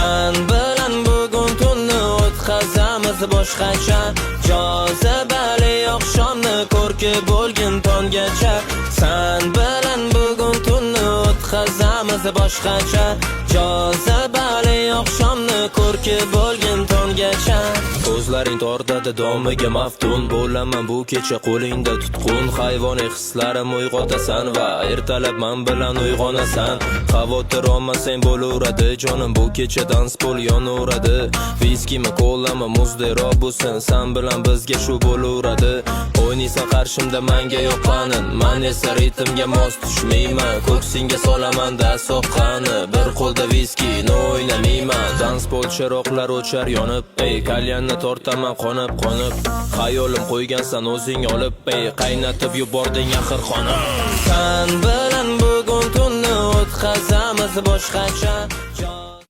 Sen bilan bugun tunni o'tkazamiz boshqacha. Jozibali oqshomni ko'rki bo'lgin tongacha. Sen bilan bugun tunni o'tkazamiz boshqacha. Jozibali oqshomni ko'rki bo'lgin tongacha. Ko'zlaring tortadi domiga maftun, bo'laman bu kecha qo'lingda tutqun. Hayvoniy hislarim uyg'otasan va ertalab men bilan uyg'onasan. Xavotir olmasang bo'laveradi jonim, bu kecha danspol yonaveradi. Viskimi kolami muzdero bo'lsin, sen bilan bizga shu bo'laveradi. O'ynaysan qarshimda menga yo'qanin, men esa ritmga mos tushmayman. Ko'ksingga solaman-da soqqani, bir qo'lda viskini o'ynamayman. Danspol chiroqlar o'char yonib, ey kalyanni tortaman qonib. Xayolim qo'ygansan o'zing olib, ey qaynatib yubording axir xonim. Sen bilan bugun tunni o'tkazamiz boshqacha.